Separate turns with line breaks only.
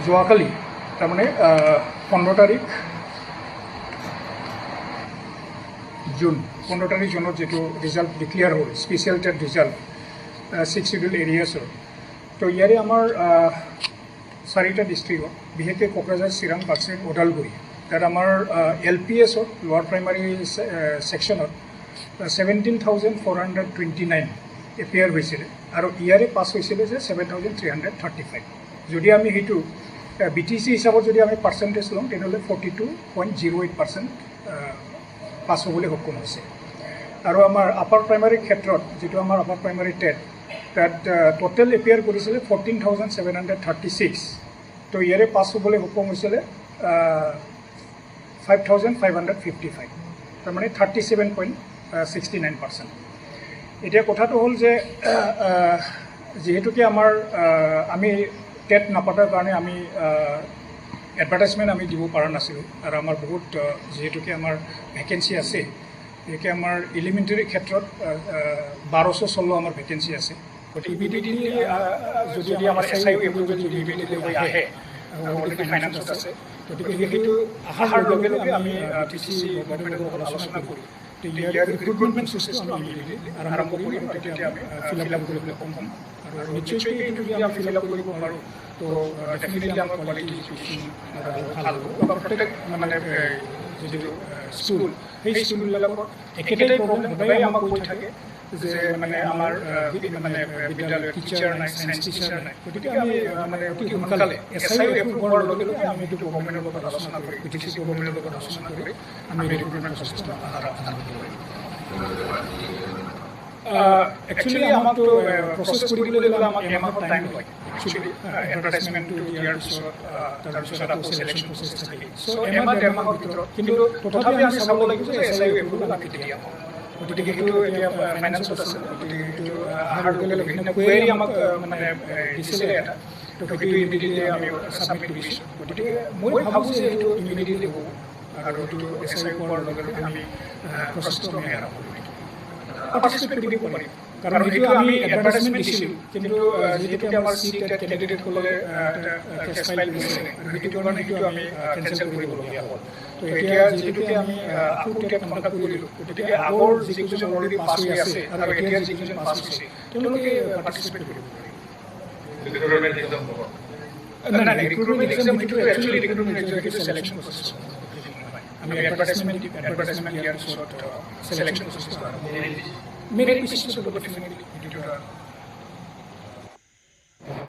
যোৱাকালি তাৰমানে 15 তাৰিখ জুনত যেটো ৰিজাল্ট ডিক্লেয়াৰ হ'ল স্পেচিয়েল টেট ৰিজাল্ট 6 শিডিউল এৰিয়াছৰ তো ইয়াৰে আমাৰ 4টা ডিষ্ট্ৰিক্টত বিশেষকৈ কোকৰাঝাৰ চিৰাং বাক্সা ওদালগুৰি তাত আমাৰ LPSত লোৱাৰ প্ৰাইমাৰী ছেকশ্যনত 17,429 এপিয়াৰ হৈছিলে আৰু ইয়াৰে পাছ হৈছিলে যে 7,335 যদি আমি সেইটো BTC হিচাপত যদি আমি পাৰ্চেণ্টেজ লওঁ তেনেহ'লে 42.08% পাছ হ'বলৈ সক্ষম হৈছে আৰু আমাৰ আপাৰ প্ৰাইমাৰীৰ ক্ষেত্ৰত যিটো আমাৰ আপাৰ প্ৰাইমাৰী টেট তাত টোটেল এপিয়াৰ কৰিছিলে 14,736 তো ইয়াৰে পাছ হ'বলৈ সক্ষম হৈছিলে 5,555 তাৰমানে 37.69%। এতিয়া কথাটো হ'ল যে যিহেতুকে আমাৰ আমি টেট নাপাতাৰ কাৰণে আমি এডভাৰটাইজমেণ্ট আমি দিব পৰা নাছিলোঁ আৰু আমাৰ বহুত যিহেতুকে আমাৰ ভেকেঞ্চি আছে গতিকে আমাৰ এলিমেণ্টাৰী ক্ষেত্ৰত 1216 আমাৰ ভেকেঞ্চি আছে গতিকে ইমিডিয়েটলি যদি আমাৰ SIO এইবোৰ যদি ইমিডিয়েটলি হৈ আহে অলৰেডি ফাইনেন্সত আছে গতিকে সেইটো অহাৰ লগে লগে আমি TCC গভৰ্ণমেণ্টৰ লগত আলোচনা কৰি ইয়াৰ ৰিক্ৰুটমেণ্ট প্ৰচেছটো আমি ইমিডিয়েটলি আৰম্ভ কৰি তেতিয়া আমি ফিল আপ কৰিবলৈ সক্ষম হ'ম আৰু নিশ্চয়কৈ এইটো যদি আমি ফিল আপ কৰিব পাৰোঁ তো ডেফিনেটলি আমাৰ কোৱালিটি এডুকেশ্যন ভাল হ'ব প্ৰত্যেক মানে যিটো স্কুল সেই স্কুলবিলাকত একেটাই প্ৰব্লেম সদায় আমাক কৈ থাকে যে মানে আমাৰ মানে বিদ্যালয়ৰ টিচাৰ নাই ছায়েন্স টিচাৰ নাই গতিকে আমি মানে অতি সোনকালে SIO এপ্ৰুভ হোৱাৰ লগে লগে আমি এইটো গভৰ্ণমেণ্টৰ লগত আলোচনা কৰি BTC গভৰ্ণমেণ্টৰ লগত আলোচনা কৰি আমি ৰিক্ৰুটমেণ্ট প্ৰচেছটো আৰম্ভ কৰিম। একচুৱেলি আমাকতো প্ৰচেছ কৰিবলৈ গ'লে আমাক এমাহৰ টাইম হয় একচুৱেলি এডভাৰটাইজমেণ্টটো দিয়াৰ পিছত তাৰপিছত আকৌ ছিলেকশ্যন প্ৰচেছ থাকে চ' এমাহ 1.5 মাহৰ ভিতৰত কিন্তু তথাপি আমি চাব লাগিব যে SIO এপ্ৰুভ আমি কেতিয়া পাম গতিকে সেইটো এতিয়া ফাইনেন্সত আছে গতিকে সেইটো অহাৰ লগে লগে বিভিন্ন কুৱেৰি আমাক মানে দিছিলে এটা তো সেইটো ইমিডিয়েটলি আমি ছাবমিট কৰিছোঁ গতিকে মই ভাবোঁ যে সেইটো ইমিডিয়েটলি হ'ব আৰু সেইটো SIO হোৱাৰ লগে লগে আমি প্ৰচেছটো আমি আৰম্ভ কৰিম পাৰ্টিচিপেট কৰিব পাৰিম কাৰণ সেইটো আমি এডভাৰটাইজমেণ্ট দিছিলোঁ কিন্তু যিহেতুকে আমাৰ টেট কেণ্ডিডেটসকলে কেছ ফাইল কৰিছিলে সেইটো কাৰণে সেইটো আমি কেঞ্চেল কৰিবলগীয়া হ'ল তো এতিয়া যিহেতুকে আমি আকৌ টেট কণ্ডাক্ট কৰিলোঁ গতিকে আগৰ যিকেইজন অলৰেডি পাছ হৈ আছে আৰু এতিয়া যিকেইজন পাছ হৈছে তেওঁলোকে পাৰ্টিচিপেট কৰিব পাৰিব নাই ৰিক্ৰুটমেণ্ট এক্সাম সেইটো একচুৱেলি ৰিক্ৰুটমেণ্ট এক্সাম সেইটো ছিলেকশ্যন প্ৰচেছ আমি এডভাৰটাইজমেণ্ট দিয়াৰ পিছত ছিলেকশ্যন প্ৰচেছটো মেৰিট বেচিছত হ'ব ডেফিনেটলি